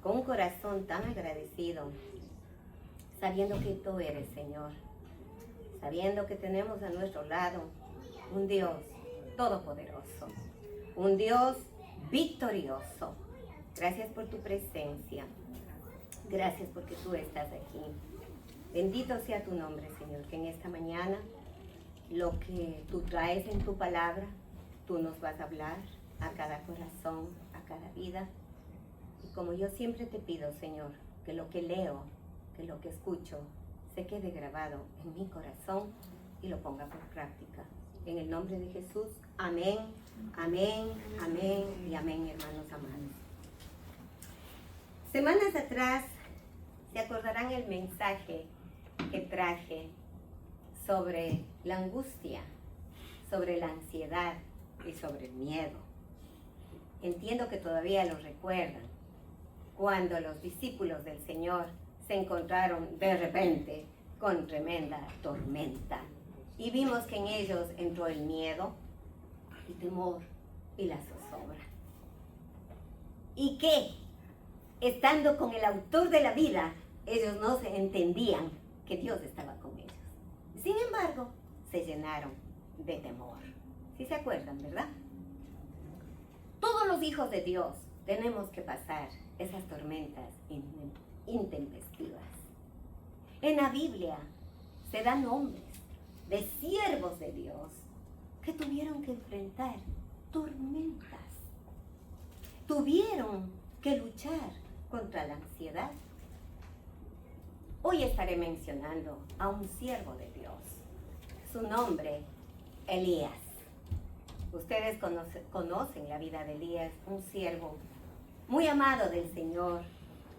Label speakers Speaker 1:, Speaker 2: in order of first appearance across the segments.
Speaker 1: con un corazón tan agradecido, sabiendo que tú eres, Señor, sabiendo que tenemos a nuestro lado un Dios todopoderoso, un Dios victorioso. Gracias por tu presencia, gracias porque tú estás aquí. Bendito sea tu nombre, Señor, que en esta mañana lo que tú traes en tu palabra, tú nos vas a hablar a cada corazón, a cada vida. Y como yo siempre te pido, Señor, que lo que leo, que lo que escucho, se quede grabado en mi corazón y lo ponga por práctica. En el nombre de Jesús, amén, amén, amén y amén, hermanos amados. Semanas atrás, se acordarán el mensaje que traje sobre la angustia, sobre la ansiedad y sobre el miedo. Entiendo que todavía lo recuerdan, cuando los discípulos del Señor se encontraron de repente con tremenda tormenta. Y vimos que en ellos entró el miedo, el temor y la zozobra. Y que, estando con el autor de la vida, ellos no se entendían que Dios estaba con ellos. Sin embargo, se llenaron de temor. ¿Sí se acuerdan, verdad? Todos los hijos de Dios tenemos que pasar esas tormentas intempestivas. En la Biblia se dan nombres de siervos de Dios que tuvieron que enfrentar tormentas. Tuvieron que luchar contra la ansiedad. Hoy estaré mencionando a un siervo de Dios. Su nombre, Elías. Ustedes conocen la vida de Elías, un siervo muy amado del Señor,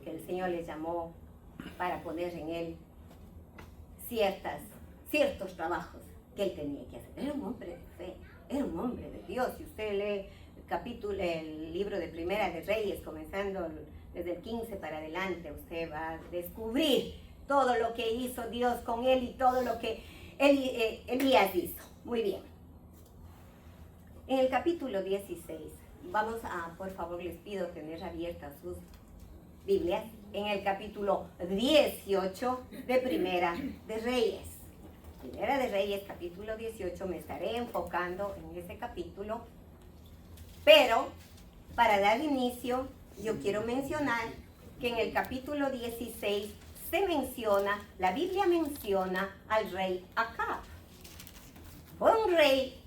Speaker 1: que el Señor le llamó para poner en él ciertos trabajos que él tenía que hacer. Era un hombre de fe, era un hombre de Dios. Si usted lee el libro de Primera de Reyes, comenzando desde el 15 para adelante, usted va a descubrir todo lo que hizo Dios con él y todo lo que Elías hizo. Muy bien. En el capítulo 16, vamos a, por favor, les pido tener abiertas sus Biblias, en el capítulo 18 de Primera de Reyes. Primera de Reyes, capítulo 18, me estaré enfocando en ese capítulo, pero para dar inicio, yo quiero mencionar que en el capítulo 16 la Biblia menciona al rey Acab. Fue un rey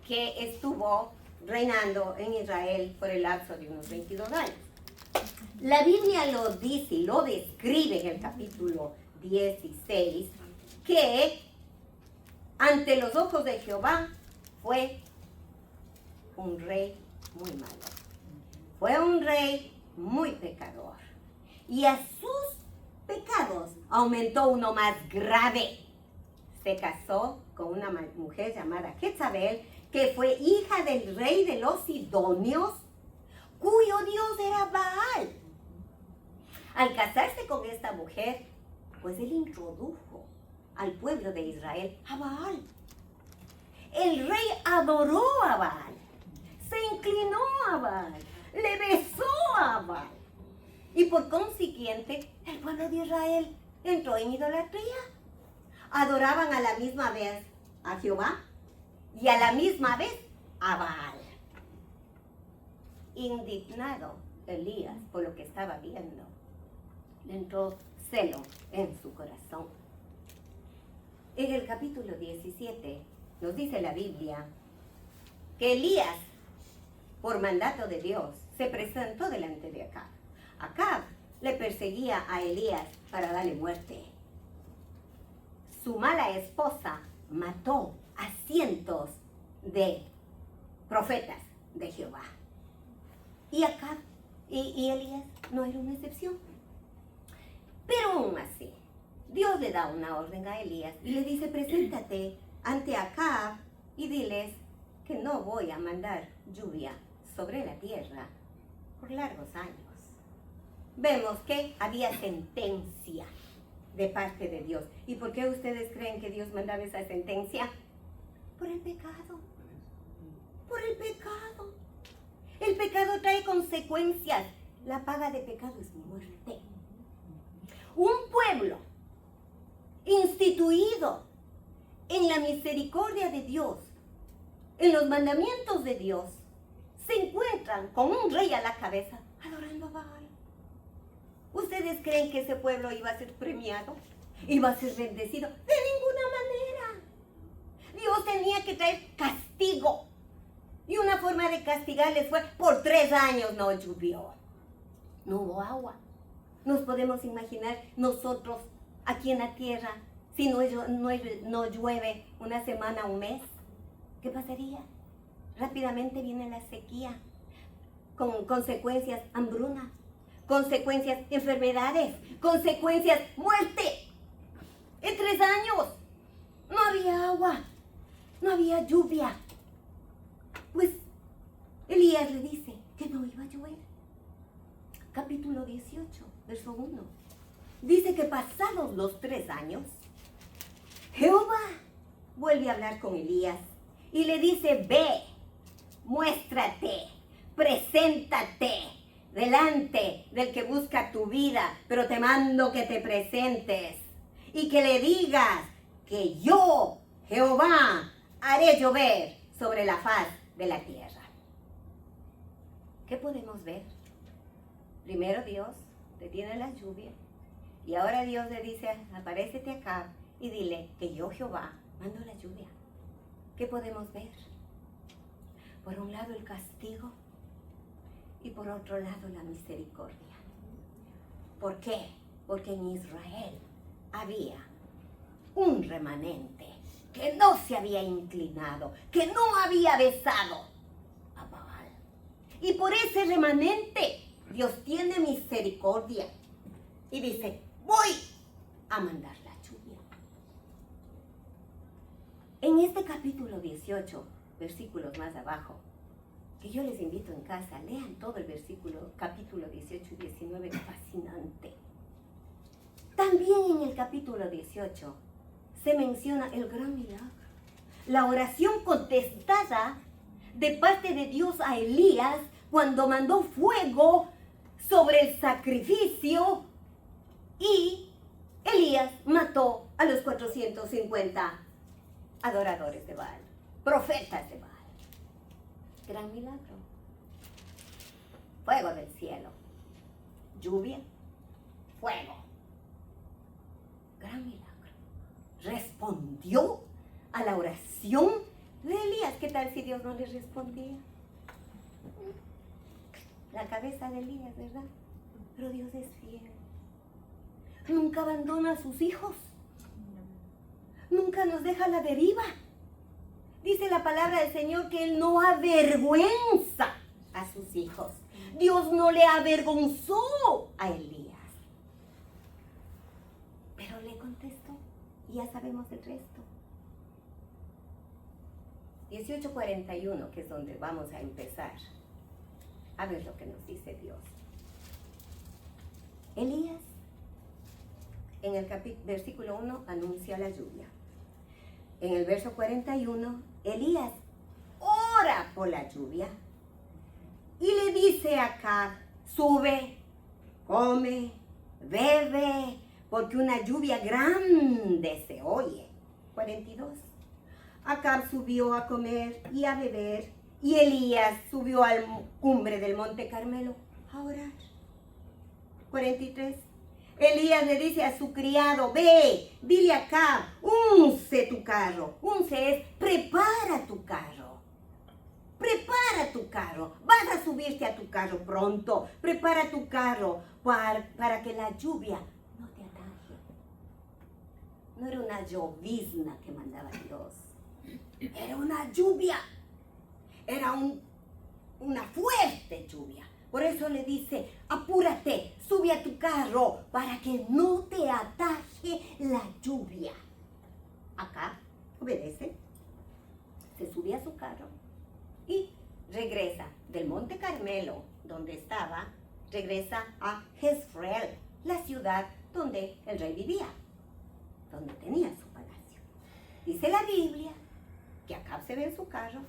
Speaker 1: que estuvo reinando en Israel por el lapso de unos 22 años. La Biblia lo dice y lo describe en el capítulo 16, que ante los ojos de Jehová fue un rey muy malo. Fue un rey muy pecador. Y a sus pecados aumentó uno más grave. Se casó con una mujer llamada Jezabel, que fue hija del rey de los Sidonios, cuyo dios era Baal. Al casarse con esta mujer, pues él introdujo al pueblo de Israel a Baal. El rey adoró a Baal, se inclinó a Baal, le besó a Baal. Y por consiguiente, el pueblo de Israel entró en idolatría. Adoraban a la misma vez a Jehová y a la misma vez a Baal. Indignado Elías por lo que estaba viendo, le entró celo en su corazón. En el capítulo 17 nos dice la Biblia que Elías, por mandato de Dios, se presentó delante de Acab. Acab le perseguía a Elías para darle muerte. Su mala esposa mató a cientos de profetas de Jehová. Y Acab y Elías no era una excepción. Pero aún así, Dios le da una orden a Elías y le dice: preséntate ante Acab y diles que no voy a mandar lluvia sobre la tierra por largos años. Vemos que había sentencia de parte de Dios. ¿Y por qué ustedes creen que Dios mandaba esa sentencia? Por el pecado. Por el pecado. El pecado trae consecuencias La paga de pecado es muerte. Un pueblo instituido en la misericordia de Dios, en los mandamientos de Dios, se encuentran con un rey a la cabeza adorando a Baal. ¿Ustedes creen que ese pueblo iba a ser premiado? ¿Iba a ser bendecido? De ninguna manera. Dios tenía que traer castigo. Y una forma de castigarles fue, por 3 años no llovió. No hubo agua. Nos podemos imaginar nosotros aquí en la tierra, si no llueve una semana, un mes, ¿qué pasaría? Rápidamente viene la sequía, con consecuencias hambruna, consecuencias enfermedades, consecuencias muerte. En 3 años no había agua, no había lluvia. Pues Elías le dice que no iba a llover. Capítulo 18, verso 1. Dice que pasados los 3 años, Jehová vuelve a hablar con Elías y le dice, ve, muéstrate, preséntate delante del que busca tu vida, pero te mando que te presentes y que le digas que yo, Jehová, haré llover sobre la faz de la tierra. ¿Qué podemos ver? Primero Dios detiene la lluvia y ahora Dios le dice, aparécete acá y dile que yo, Jehová, mando la lluvia. ¿Qué podemos ver? Por un lado el castigo y por otro lado la misericordia. ¿Por qué? Porque en Israel había un remanente que no se había inclinado, que no había besado a Baal. Y por ese remanente Dios tiene misericordia y dice, voy a mandar la lluvia. En este capítulo 18, versículos más abajo, que yo les invito en casa, lean todo el capítulo 18 y 19, fascinante. También en el capítulo 18 se menciona el gran milagro, la oración contestada de parte de Dios a Elías cuando mandó fuego sobre el sacrificio y Elías mató a los 450 adoradores de Baal, profetas de Baal. Gran milagro. Fuego del cielo, lluvia, fuego. Gran milagro. Respondió a la oración de Elías. ¿Qué tal si Dios no le respondía? La cabeza de Elías, ¿verdad? Pero Dios es fiel. Nunca abandona a sus hijos. Nunca nos deja a la deriva. Dice la palabra del Señor que Él no avergüenza a sus hijos. Dios no le avergonzó a Elías. Pero le contestó y ya sabemos el resto. 18:41, que es donde vamos a empezar. A ver lo que nos dice Dios. Elías, en el versículo 1, anuncia la lluvia. En el verso 41, Elías ora por la lluvia y le dice a Acab, sube, come, bebe, porque una lluvia grande se oye. 42. Acab subió a comer y a beber, y Elías subió a la cumbre del monte Carmelo a orar. 43. Elías le dice a su criado, ve, dile a Acab, unce tu carro. Unce es, prepara tu carro. Prepara tu carro. Vas a subirte a tu carro pronto. Prepara tu carro para que la lluvia no te ataje. No era una llovizna que mandaba Dios. Era una lluvia. Era una fuerte lluvia. Por eso le dice, apúrate, sube a tu carro para que no te ataje la lluvia. Acá obedece, se sube a su carro y regresa del monte Carmelo, donde estaba, regresa a Jezreel, la ciudad donde el rey vivía, donde tenía su palacio. Dice la Biblia que Acab se ve en su carro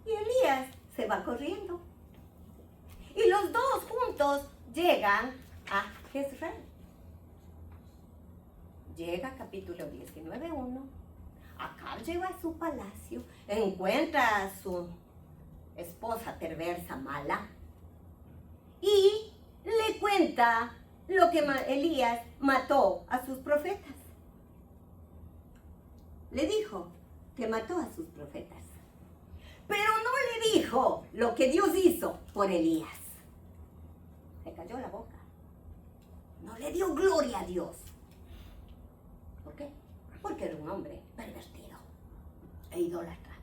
Speaker 1: y Elías se va corriendo. Y los dos estos llegan a Jezreel. Llega capítulo 19:1. Acab llega a su palacio, encuentra a su esposa perversa, mala, y le cuenta lo que Elías mató a sus profetas. Le dijo que mató a sus profetas, pero no le dijo lo que Dios hizo por Elías. Se cayó la boca. No le dio gloria a Dios. ¿Por qué? Porque era un hombre pervertido e idólatra.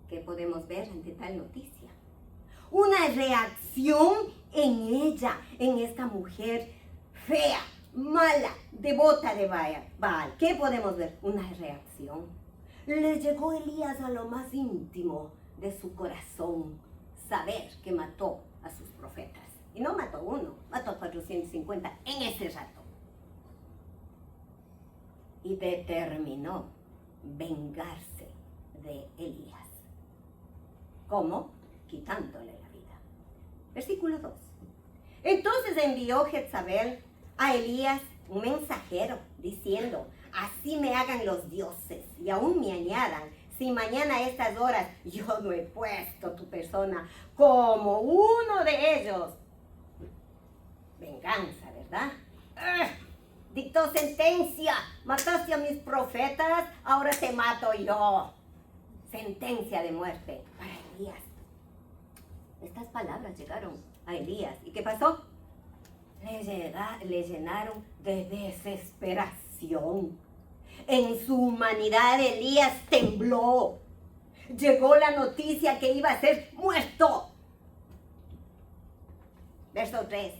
Speaker 1: ¿Qué podemos ver ante tal noticia? Una reacción en ella, en esta mujer fea, mala, devota de Baal. ¿Qué podemos ver? Una reacción. Le llegó Elías a lo más íntimo de su corazón, saber que mató a sus profetas. Y no mató uno, mató 450 en ese rato. Y determinó vengarse de Elías. ¿Cómo? Quitándole la vida. Versículo 2. Entonces envió Jezabel a Elías un mensajero diciendo: así me hagan los dioses y aún me añadan, si mañana a estas horas yo no he puesto tu persona como uno de ellos. Venganza, ¿verdad? Dictó sentencia, mataste a mis profetas, ahora te mato yo. Sentencia de muerte para Elías. Estas palabras llegaron a Elías. ¿Y qué pasó? Le llenaron de desesperación. En su humanidad Elías tembló. Llegó la noticia que iba a ser muerto. Verso 3.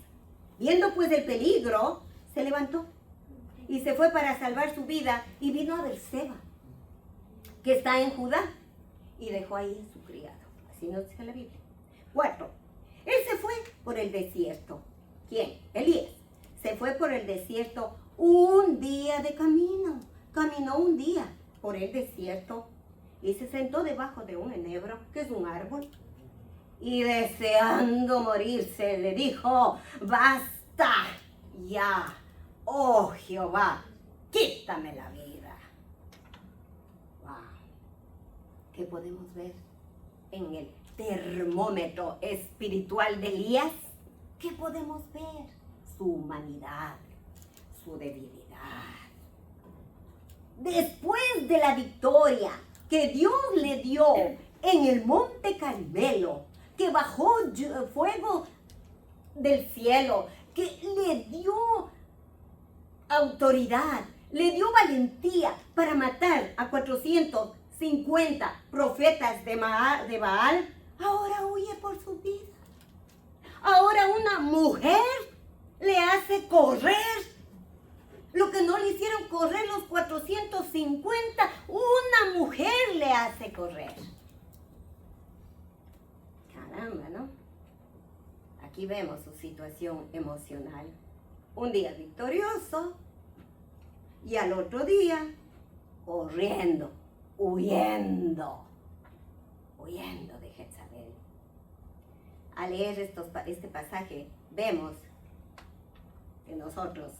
Speaker 1: Viendo pues el peligro, se levantó y se fue para salvar su vida y vino a Berseba, que está en Judá, y dejó ahí a su criado. Así nos dice la Biblia. 4. Él se fue por el desierto. ¿Quién? Elías. Se fue por el desierto un día de camino. Caminó un día por el desierto y se sentó debajo de un enebro, que es un árbol. Y deseando morirse, le dijo: basta ya, oh Jehová, quítame la vida. Wow. ¿Qué podemos ver en el termómetro espiritual de Elías? ¿Qué podemos ver? Su humanidad, su debilidad. Después de la victoria que Dios le dio en el Monte Carmelo, que bajó fuego del cielo, que le dio autoridad, le dio valentía para matar a 450 profetas de Baal, ahora huye por su vida. Ahora una mujer le hace correr lo que no le hicieron correr los 450, una mujer le hace correr. Caramba, ¿no? Aquí vemos su situación emocional. Un día victorioso y al otro día corriendo, huyendo de Jezabel. Al leer este pasaje, vemos que nosotros,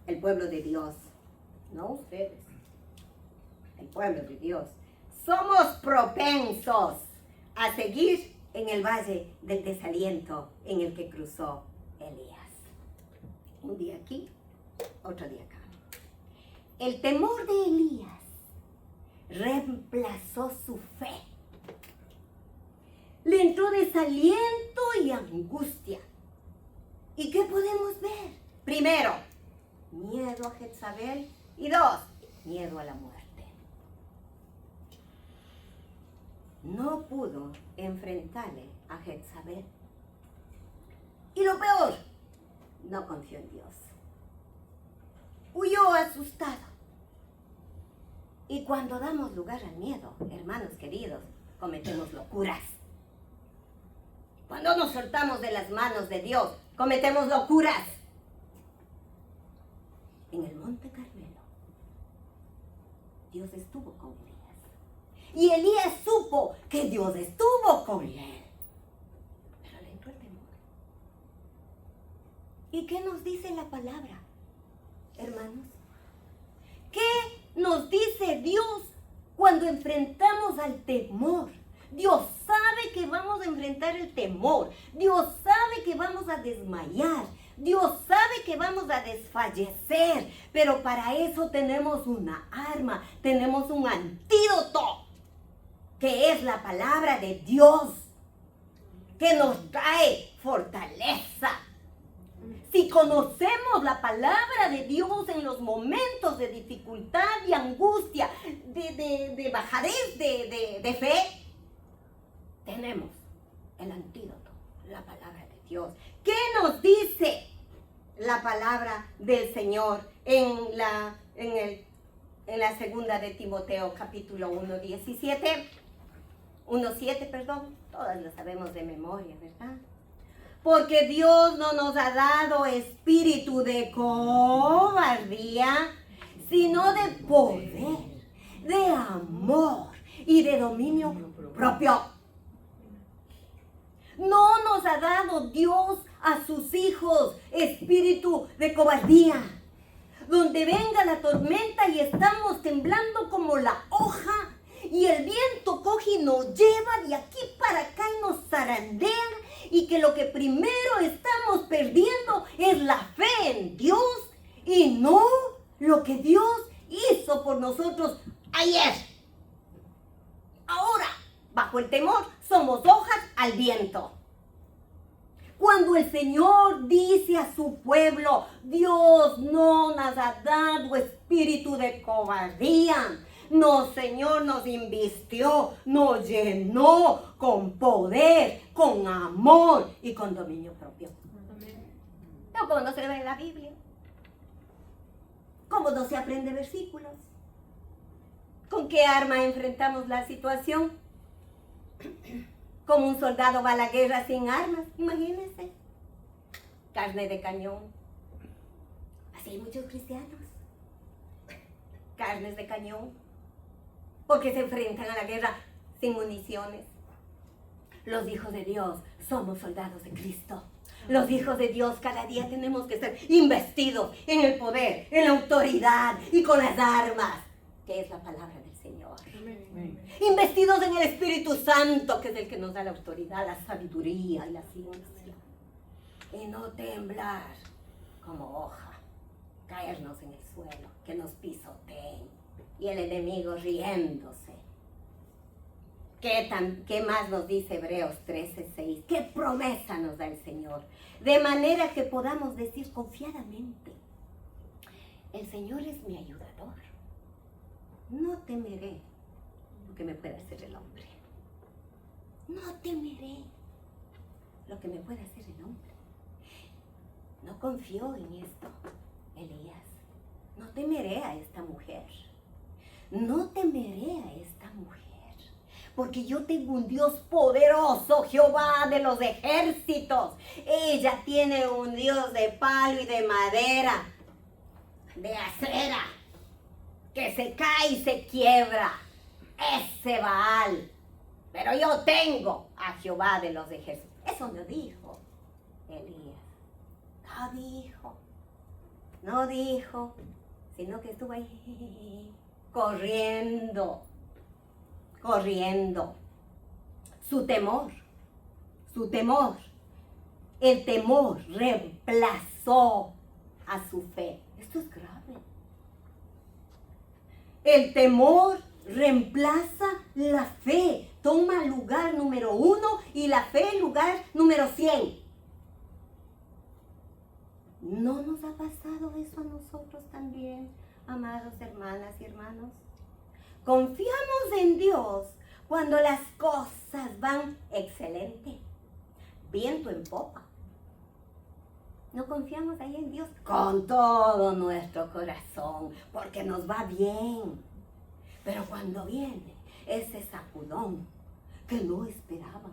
Speaker 1: el pueblo de Dios, no ustedes, el pueblo de Dios, somos propensos a seguir en el valle del desaliento en el que cruzó Elías. Un día aquí, otro día acá. El temor de Elías reemplazó su fe. Le entró desaliento y angustia. ¿Y qué podemos ver? Primero, miedo a Jezabel. Y 2, miedo a la muerte. No pudo enfrentarle a Jezabel. Y lo peor, no confió en Dios. Huyó asustado. Y cuando damos lugar al miedo, hermanos queridos, cometemos locuras. Cuando nos soltamos de las manos de Dios, cometemos locuras. En el Monte Carmelo, Dios estuvo con Elías. Y Elías supo que Dios estuvo con él. Pero le entró el temor. ¿Y qué nos dice la palabra, hermanos? ¿Qué nos dice Dios cuando enfrentamos al temor? Dios sabe que vamos a enfrentar el temor. Dios sabe que vamos a desmayar. Dios sabe que vamos a desfallecer. Pero para eso tenemos una arma, tenemos un antídoto, que es la palabra de Dios, que nos trae fortaleza. Si conocemos la palabra de Dios en los momentos de dificultad y angustia, de bajadez de fe, tenemos el antídoto, la palabra de Dios. ¿Qué nos dice la palabra del Señor en la segunda de Timoteo, capítulo 1:7, perdón? Todas lo sabemos de memoria, ¿verdad? Porque Dios no nos ha dado espíritu de cobardía, sino de poder, de amor y de dominio propio. No nos ha dado Dios a sus hijos espíritu de cobardía, donde venga la tormenta y estamos temblando como la hoja, y el viento coge y nos lleva de aquí para acá y nos zarandea, y que lo que primero estamos perdiendo es la fe en Dios y no lo que Dios hizo por nosotros ayer. Ahora, bajo el temor, somos hojas al viento. Cuando el Señor dice a su pueblo, Dios no nos ha dado espíritu de cobardía. No, Señor, nos invistió, nos llenó con poder, con amor y con dominio propio. Pero como no se ve en la Biblia, como no se aprende versículos, ¿con qué arma enfrentamos la situación? Como un soldado va a la guerra sin armas, imagínense. Carne de cañón. Así hay muchos cristianos. Carnes de cañón. Porque se enfrentan a la guerra sin municiones. Los hijos de Dios somos soldados de Cristo. Los hijos de Dios cada día tenemos que ser investidos en el poder, en la autoridad y con las armas, que es la palabra del Señor. Amén. Investidos en el Espíritu Santo, que es el que nos da la autoridad, la sabiduría y la ciencia. Y no temblar como hoja, caernos en el suelo, que nos pisoteen y el enemigo riéndose. ¿Qué más nos dice Hebreos 13:6? ¿Qué promesa nos da el Señor? De manera que podamos decir confiadamente, el Señor es mi ayudador. No temeré lo que me pueda hacer el hombre. No temeré lo que me pueda hacer el hombre. No confío en esto, Elías. No temeré a esta mujer. No temeré a esta mujer. Porque yo tengo un Dios poderoso, Jehová de los ejércitos. Ella tiene un Dios de palo y de madera, de acera, que se cae y se quiebra. Ese Baal. Pero yo tengo a Jehová de los ejércitos. Eso no dijo Elías. No dijo, sino que estuvo ahí corriendo. Su temor, el temor reemplazó a su fe. Esto es grave. El temor reemplaza la fe, toma lugar número 1 y la fe lugar número 100. ¿No nos ha pasado eso a nosotros también, amados hermanas y hermanos? Confiamos en Dios cuando las cosas van excelente, viento en popa. No confiamos ahí en Dios con todo nuestro corazón, porque nos va bien. Pero cuando viene ese sacudón que no esperábamos,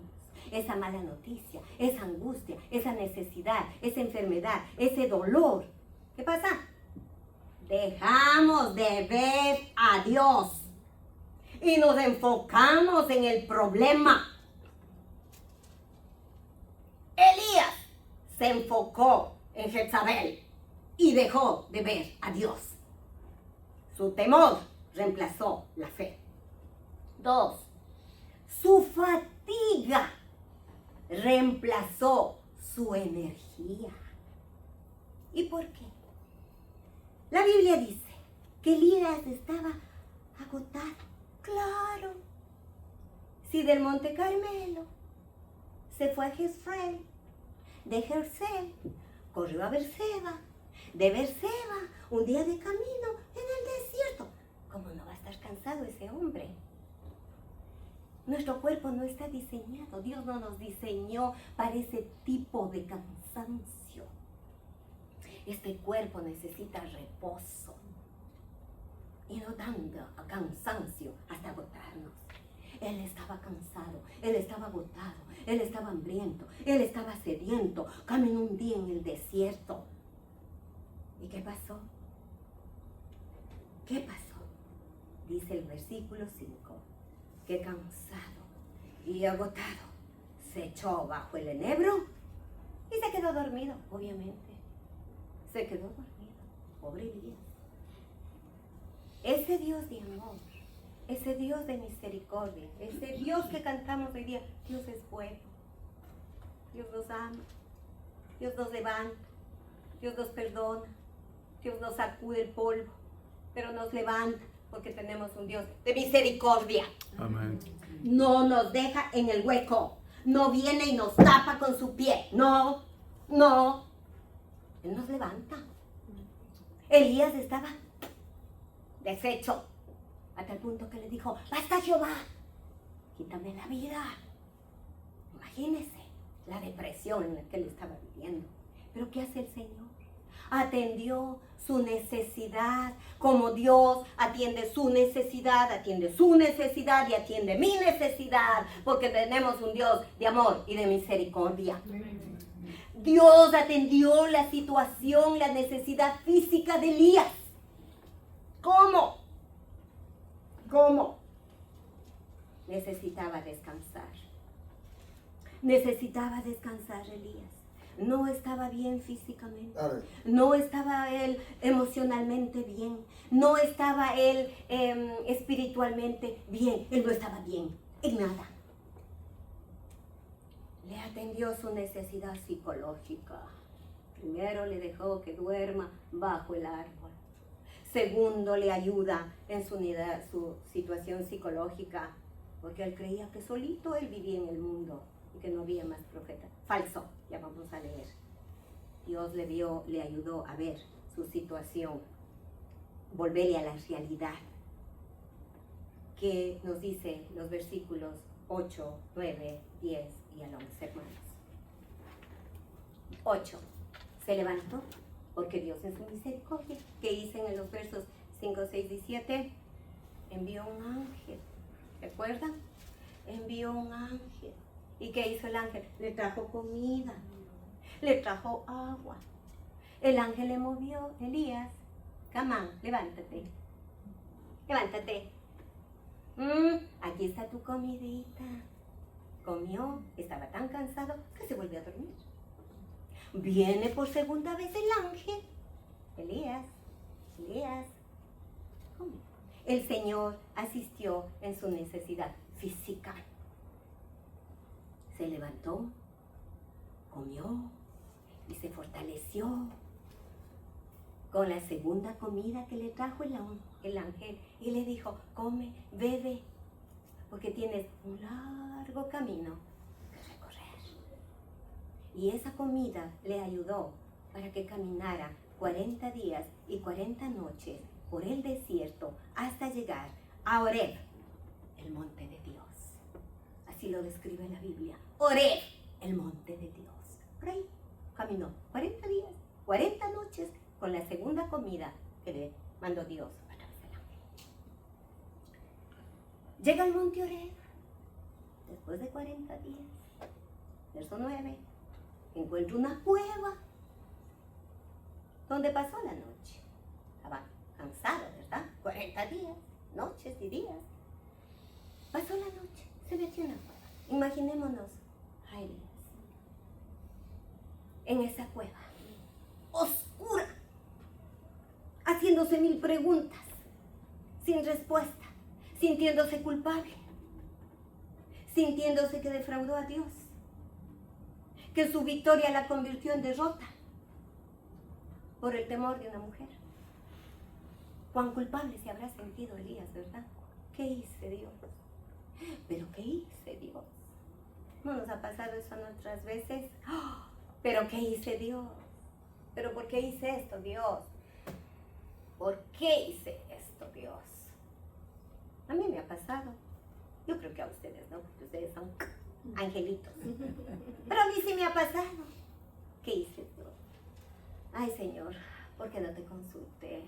Speaker 1: esa mala noticia, esa angustia, esa necesidad, esa enfermedad, ese dolor, ¿qué pasa? Dejamos de ver a Dios y nos enfocamos en el problema. Elías se enfocó en Jezabel y dejó de ver a Dios. Su temor reemplazó la fe. 2. Su fatiga reemplazó su energía. ¿Y por qué? La Biblia dice que Elías estaba agotado. Claro. Si del Monte Carmelo se fue a Jezreel, de Jezreel corrió a Berseba, de Berseba un día de camino en el desierto. ¿Cómo no va a estar cansado ese hombre? Nuestro cuerpo no está diseñado. Dios no nos diseñó para ese tipo de cansancio. Este cuerpo necesita reposo y no tanto cansancio hasta agotarnos. Él estaba cansado, él estaba agotado, él estaba hambriento, él estaba sediento. Caminó un día en el desierto. ¿Y qué pasó? ¿Qué pasó? Dice el versículo 5, que cansado y agotado se echó bajo el enebro y se quedó dormido, obviamente. Se quedó dormido, pobre Elías. Ese Dios de amor, ese Dios de misericordia, ese Dios que cantamos hoy día, Dios es bueno. Dios nos ama, Dios nos levanta, Dios nos perdona, Dios nos sacude el polvo, pero nos levanta porque tenemos un Dios de misericordia.
Speaker 2: Amén.
Speaker 1: No nos deja en el hueco, no viene y nos tapa con su pie, no, no. Él nos levanta. Elías estaba deshecho hasta el punto que le dijo: basta, Jehová, quítame la vida. Imagínese la depresión en la que él estaba viviendo. Pero ¿qué hace el Señor? Atendió su necesidad, como Dios atiende su necesidad y atiende mi necesidad, porque tenemos un Dios de amor y de misericordia. Dios atendió la situación, la necesidad física de Elías. ¿Cómo? ¿Cómo? Necesitaba descansar. Necesitaba descansar Elías. No estaba bien físicamente. No estaba él emocionalmente bien. No estaba él espiritualmente bien. Él no estaba bien en nada. Le atendió su necesidad psicológica. Primero le dejó que duerma bajo el árbol. Segundo, le ayuda en su situación psicológica, porque él creía que solito él vivía en el mundo y que no había más profeta. Falso, ya vamos a leer. Dios le ayudó a ver su situación, volverle a la realidad, que nos dice los versículos 8, 9, 10 y al 11, hermanos. 8. Se levantó porque Dios en su misericordia, que dicen en los versos 5, 6 y 7, envió un ángel. ¿Recuerdan? Envió un ángel. ¿Y qué hizo el ángel? Le trajo comida, le trajo agua. El ángel le movió: Elías, Camán, levántate. Levántate. Aquí está tu comidita. Comió, estaba tan cansado que se volvió a dormir. Viene por segunda vez el ángel. Elías, come. El Señor asistió en su necesidad física. Se levantó, comió y se fortaleció con la segunda comida que le trajo el ángel, y le dijo: come, bebe, porque tienes un largo camino que recorrer. Y esa comida le ayudó para que caminara 40 días y 40 noches por el desierto hasta llegar a Horeb, el monte de Dios. Así lo describe la Biblia. Horeb, el monte de Dios. Por ahí caminó 40 días, 40 noches con la segunda comida que le mandó Dios a través del ángel. Llega al monte Horeb después de 40 días. Verso 9. Encuentra una cueva donde pasó la noche. Estaba cansado, ¿verdad? 40 días, noches y días. Pasó la noche, se metió en la cueva. Imaginémonos a Elías en esa cueva. oscura, haciéndose mil preguntas, sin respuesta, sintiéndose culpable, sintiéndose que defraudó a Dios, que su victoria la convirtió en derrota por el temor de una mujer. Cuán culpable se habrá sentido Elías, ¿verdad? ¿Qué hice, Dios? ¿Pero qué hice, Dios? ¿No nos ha pasado eso en otras veces? ¡Oh! ¿Pero qué hice, Dios? ¿Pero por qué hice esto, Dios? ¿Por qué hice esto, Dios? A mí me ha pasado. Yo creo que a ustedes, ¿no? Porque ustedes son angelitos. Pero a mí sí me ha pasado. ¿Qué hice, Dios? Ay, Señor, ¿por qué no te consulté?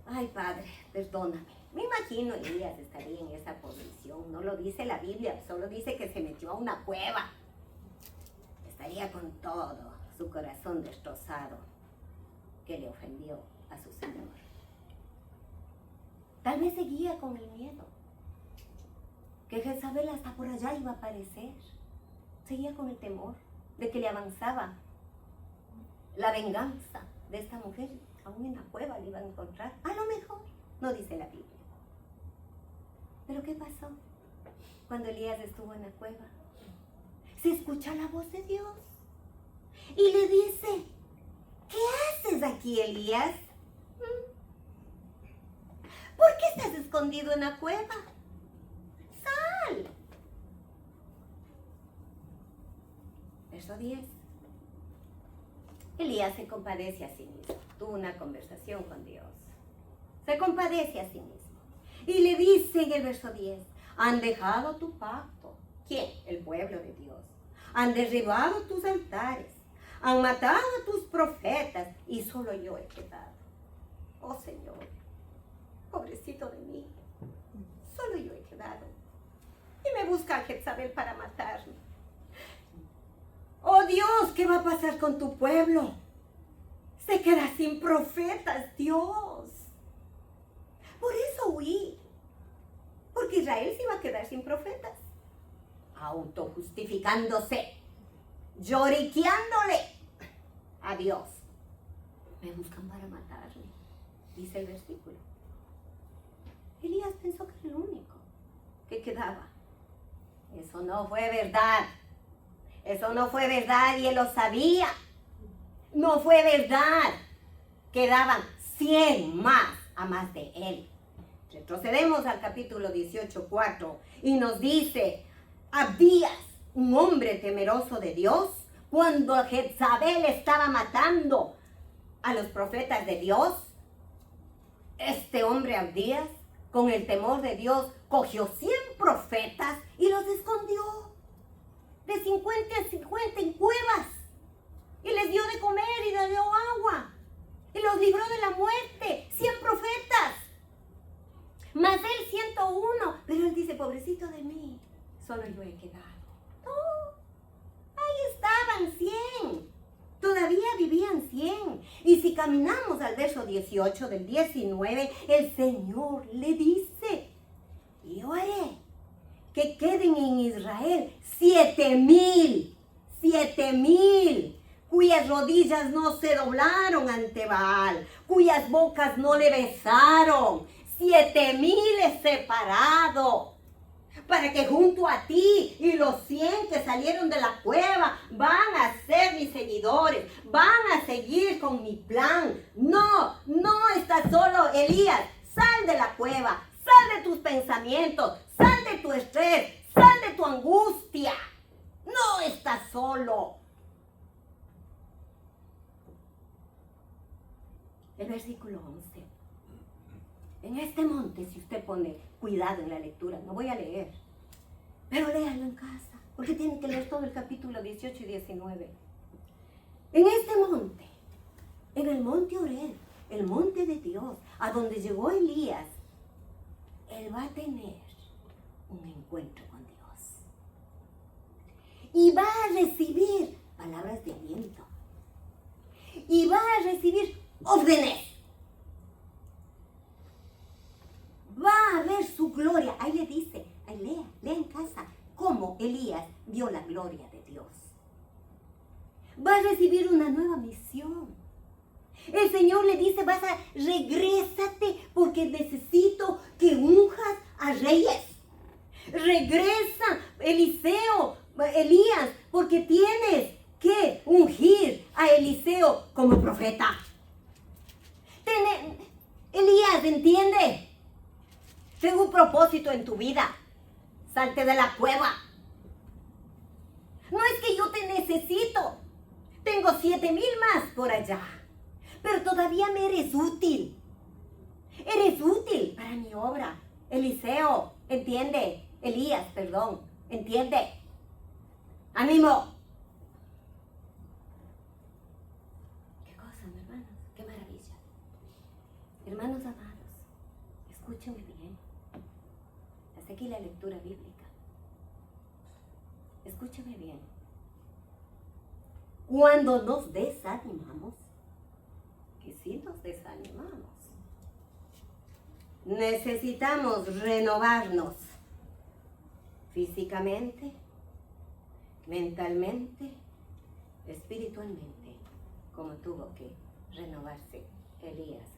Speaker 1: Ay, Padre, perdóname. Me imagino Elías estaría en esa posición. No lo dice la Biblia, solo dice que se metió a una cueva. Estaría con todo su corazón destrozado, que le ofendió a su Señor. Tal vez seguía con el miedo, que Jezabel hasta por allá iba a aparecer. Seguía con el temor de que le avanzaba la venganza de esta mujer. Aún en la cueva le iban a encontrar. A lo mejor, no dice la Biblia. ¿Pero qué pasó cuando Elías estuvo en la cueva? Se escucha la voz de Dios y le dice: ¿qué haces aquí, Elías? ¿Por qué estás escondido en la cueva? ¡Sal! Verso 10. Elías se compadece a sí mismo. Tuvo una conversación con Dios. Se compadece a sí mismo. Y le dice en el verso 10, han dejado tu pacto. ¿Quién? El pueblo de Dios. Han derribado tus altares. Han matado a tus profetas. Y solo yo he quedado. Oh Señor, pobrecito de mí. Solo yo he quedado. Y me busca Jezabel para matarme. Oh Dios, ¿qué va a pasar con tu pueblo? Se queda sin profetas, Dios. Por eso huí. Porque Israel se iba a quedar sin profetas. Autojustificándose. Lloriqueándole a Dios. Me buscan para matarme, dice el versículo. Elías pensó que era el único que quedaba. Eso no fue verdad. Eso no fue verdad y él lo sabía. No fue verdad. Quedaban 100 más a más de él. Retrocedemos al capítulo 18:4 y nos dice: Abdías, un hombre temeroso de Dios, cuando Jezabel estaba matando a los profetas de Dios, este hombre Abdías, con el temor de Dios, cogió 100 profetas y los escondió de 50 en 50 en cuevas y les dio de comer y les dio agua y los libró de la muerte. 100 profetas, más él 101, pero él dice: pobrecito de mí, solo yo he quedado. No, ahí estaban 100, todavía vivían 100. Y si caminamos al verso 18 del 19, el Señor le dice: yo haré que queden en Israel 7,000, cuyas rodillas no se doblaron ante Baal, cuyas bocas no le besaron. 7,000 he separado, para que junto a ti y los 100 que salieron de la cueva van a ser mis seguidores, van a seguir con mi plan. No estás solo, Elías. Sal de la cueva, sal de tus pensamientos, sal de tu estrés, sal de tu angustia. No estás solo. El versículo 11. En este monte, si usted pone cuidado en la lectura, no voy a leer, pero léalo en casa, porque tiene que leer todo el capítulo 18 y 19. En este monte, en el monte Oreb, el monte de Dios, a donde llegó Elías, él va a tener un encuentro con Dios. Y va a recibir palabras de aliento. Y va a recibir órdenes. Va a ver su gloria. Ahí le dice, ahí lea en casa, cómo Elías vio la gloria de Dios. va a recibir una nueva misión. El Señor le dice, regrésate porque necesito que unjas a reyes. Regresa, Elías, porque tienes que ungir a Eliseo como profeta. Elías, ¿entiende? Tengo un propósito en tu vida. Salte de la cueva. No es que yo te necesito. Tengo 7,000 más por allá. Pero todavía me eres útil. Eres útil para mi obra. Eliseo, ¿entiende? Elías, perdón, ¿entiende? ¡Ánimo! ¿Qué cosa, mi hermanos? ¡Qué maravilla! Hermanos amados, escúchenme bien. Hasta aquí la lectura bíblica. Escúcheme bien. Cuando nos desanimamos, que sí nos desanimamos, necesitamos renovarnos físicamente, mentalmente, espiritualmente, como tuvo que renovarse Elías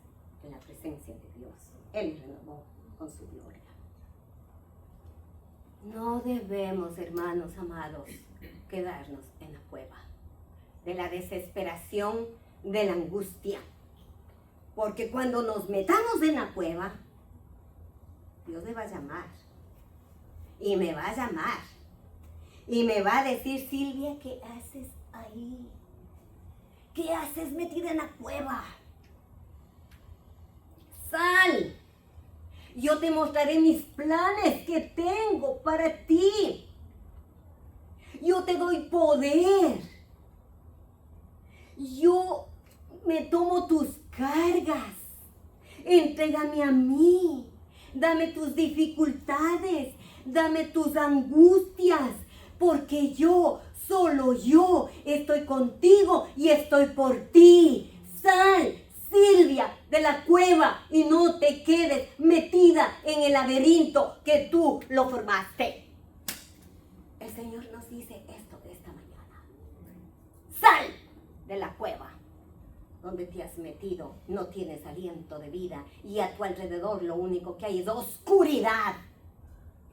Speaker 1: en la presencia de Dios. Él renovó con su gloria. No debemos, hermanos amados, quedarnos en la cueva de la desesperación, de la angustia. Porque cuando nos metamos en la cueva, Dios le va a llamar. Y me va a llamar. Y me va a decir, Silvia, ¿qué haces ahí? ¿Qué haces metida en la cueva? Sal. Yo te mostraré mis planes que tengo para ti. Yo te doy poder. Yo me tomo tus cargas. Entrégame a mí. Dame tus dificultades. Dame tus angustias. Porque yo, solo yo, estoy contigo y estoy por ti. Sal, Silvia, de la cueva y no te quedes metida en el laberinto que tú lo formaste. El Señor nos dice esto esta mañana. Sal de la cueva donde te has metido. No tienes aliento de vida y a tu alrededor lo único que hay es oscuridad.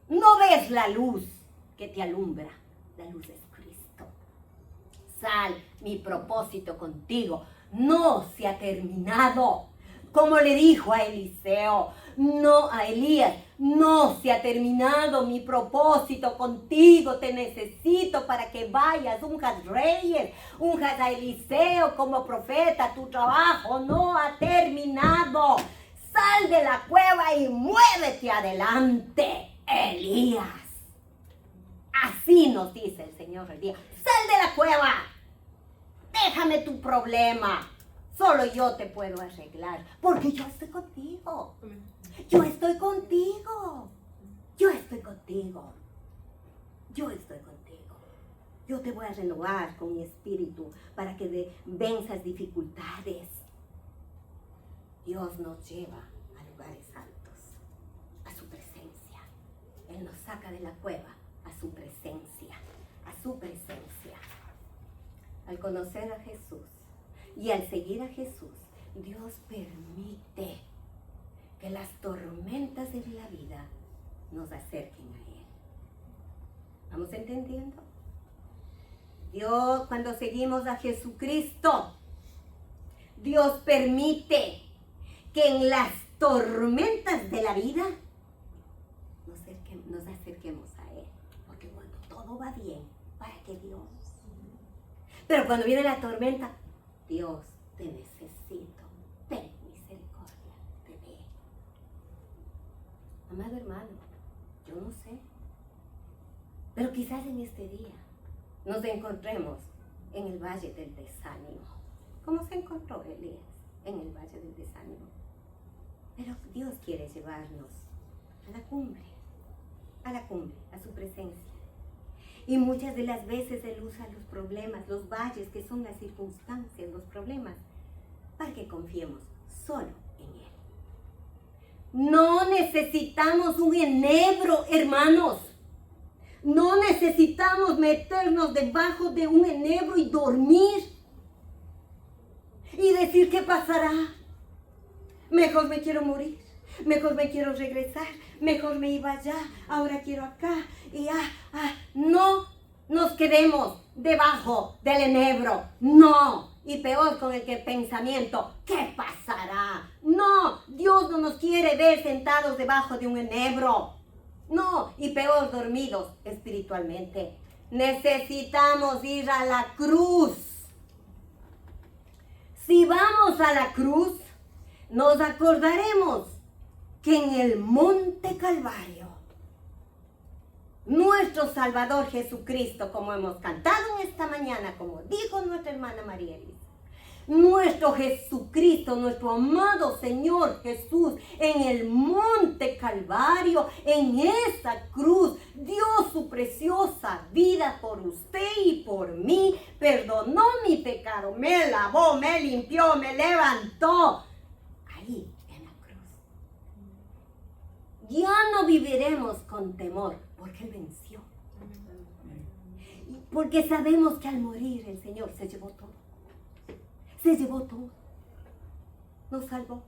Speaker 1: No ves la luz que te alumbra. La luz es Cristo. Sal, mi propósito contigo no se ha terminado. Como le dijo a Eliseo, no a Elías, no se ha terminado mi propósito contigo. Te necesito para que vayas, unjas reyes, unjas a Eliseo como profeta. Tu trabajo no ha terminado. Sal de la cueva y muévete adelante, Elías. Así nos dice el Señor el día. Sal de la cueva. Déjame tu problema. Solo yo te puedo arreglar. Porque yo estoy contigo. Yo estoy contigo. Yo estoy contigo. Yo estoy contigo. Yo te voy a renovar con mi espíritu para que venzas dificultades. Dios nos lleva a lugares altos, a su presencia. Él nos saca de la cueva a su presencia, a su presencia. Al conocer a Jesús y al seguir a Jesús, Dios permite que las tormentas de la vida nos acerquen a Él. ¿Vamos entendiendo? Dios, cuando seguimos a Jesucristo, Dios permite que en las tormentas de la vida nos acerquemos a Él. Porque cuando todo va bien, ¿para qué Dios? Pero cuando viene la tormenta, Dios, te necesito. Ten misericordia de mí. Amado hermano, yo no sé. Pero quizás en este día nos encontremos en el valle del desánimo. ¿Cómo se encontró Elías en el valle del desánimo? Pero Dios quiere llevarnos a la cumbre, a su presencia. Y muchas de las veces Él usa los problemas, los valles, que son las circunstancias, los problemas, para que confiemos solo en Él. No necesitamos un enebro, hermanos. No necesitamos meternos debajo de un enebro y dormir y decir qué pasará. Mejor me quiero morir, mejor me quiero regresar, mejor me iba allá, ahora quiero acá y no nos quedemos debajo del enebro, no. Y peor con el pensamiento, ¿qué pasará? No, Dios no nos quiere ver sentados debajo de un enebro. No, y peor dormidos espiritualmente. Necesitamos ir a la cruz. Si vamos a la cruz, nos acordaremos que en el Monte Calvario, nuestro Salvador Jesucristo, como hemos cantado en esta mañana, como dijo nuestra hermana María Elisa, nuestro Jesucristo, nuestro amado Señor Jesús, en el Monte Calvario, en esa cruz, dio su preciosa vida por usted y por mí, perdonó mi pecado, me lavó, me limpió, me levantó. Ahí en la cruz. Ya no viviremos con temor, porque Él venció. Porque sabemos que al morir el Señor se llevó todo. Se llevó todo. Nos salvó.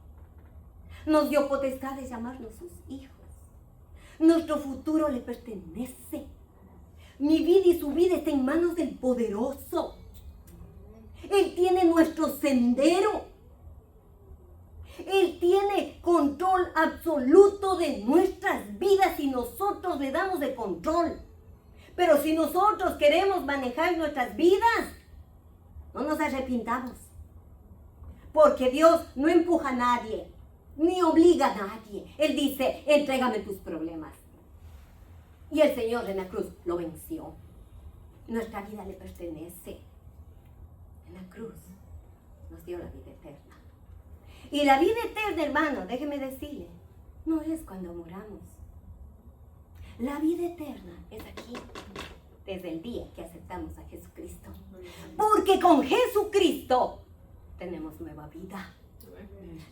Speaker 1: Nos dio potestad de llamarnos sus hijos. Nuestro futuro le pertenece. Mi vida y su vida está en manos del poderoso. Él tiene nuestro sendero. Él tiene control absoluto de nuestras vidas y nosotros le damos el control. Pero si nosotros queremos manejar nuestras vidas, no nos arrepintamos. Porque Dios no empuja a nadie, ni obliga a nadie. Él dice, entrégame tus problemas. Y el Señor en la cruz lo venció. Nuestra vida le pertenece. En la cruz nos dio la vida eterna. Y la vida eterna, hermano, déjeme decirle, no es cuando moramos. La vida eterna es aquí, desde el día que aceptamos a Jesucristo. Porque con Jesucristo tenemos nueva vida.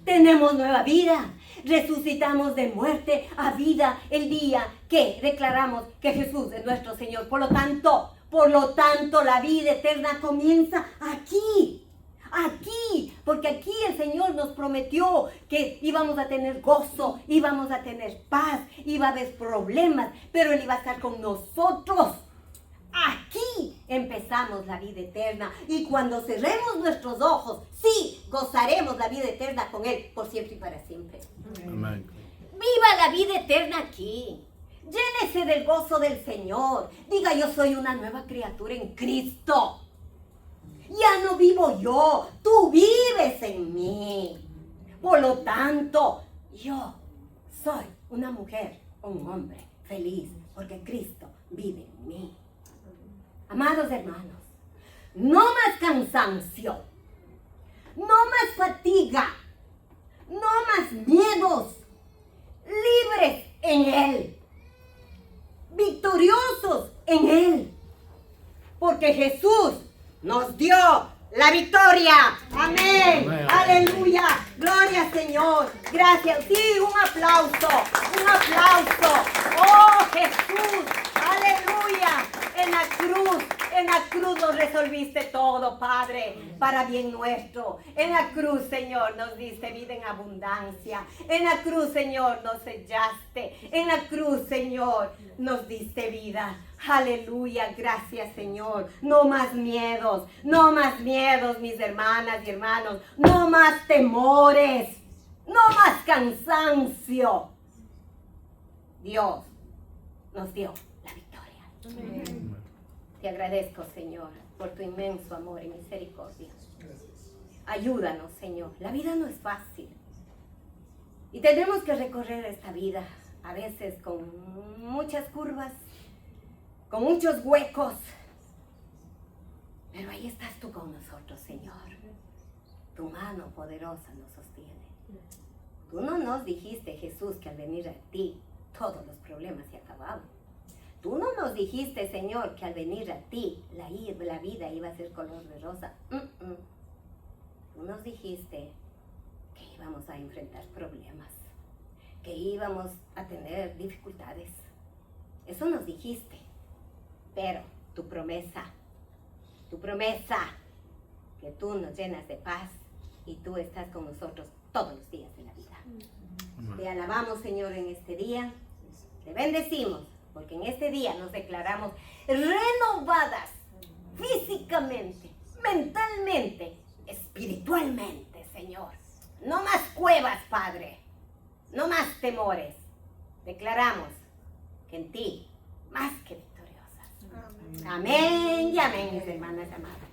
Speaker 1: Tenemos nueva vida. Resucitamos de muerte a vida el día que declaramos que Jesús es nuestro Señor. Por lo tanto, la vida eterna comienza aquí. Aquí, porque aquí el Señor nos prometió que íbamos a tener gozo, íbamos a tener paz, iba a haber problemas, pero Él iba a estar con nosotros. Aquí empezamos la vida eterna y cuando cerremos nuestros ojos, sí, gozaremos la vida eterna con Él por siempre y para siempre. Amén. Viva la vida eterna aquí. Llénese del gozo del Señor. Diga, yo soy una nueva criatura en Cristo. Ya no vivo yo, tú vives en mí. Por lo tanto, yo soy una mujer, un hombre feliz, porque Cristo vive en mí. Amados hermanos, no más cansancio, no más fatiga, no más miedos, libres en Él, victoriosos en Él, porque Jesús nos dio la victoria. Amén. Amén. Aleluya. Gloria al Señor. Gracias. Sí, un aplauso. Un aplauso. Oh, Jesús. Aleluya. En la cruz nos resolviste todo, Padre, para bien nuestro. En la cruz, Señor, nos diste vida en abundancia. En la cruz, Señor, nos sellaste. En la cruz, Señor, nos diste vida. Aleluya, gracias, Señor. No más miedos, mis hermanas y hermanos. No más temores, no más cansancio. Dios nos dio la victoria. Amén. Te agradezco, Señor, por tu inmenso amor y misericordia. Ayúdanos, Señor. La vida no es fácil. Y tenemos que recorrer esta vida, a veces con muchas curvas, con muchos huecos. Pero ahí estás tú con nosotros, Señor. Tu mano poderosa nos sostiene. Tú no nos dijiste, Jesús, que al venir a ti todos los problemas se acababan. Tú no nos dijiste, Señor, que al venir a ti la vida iba a ser color de rosa. Tú nos dijiste que íbamos a enfrentar problemas, que íbamos a tener dificultades. Eso nos dijiste. Pero tu promesa, que tú nos llenas de paz y tú estás con nosotros todos los días de la vida. Te alabamos, Señor, en este día. Te bendecimos, porque en este día nos declaramos renovadas físicamente, mentalmente, espiritualmente, Señor. No más cuevas, Padre. No más temores. Declaramos que en ti, más que victoriosas. Amén y amén, mis hermanas amadas.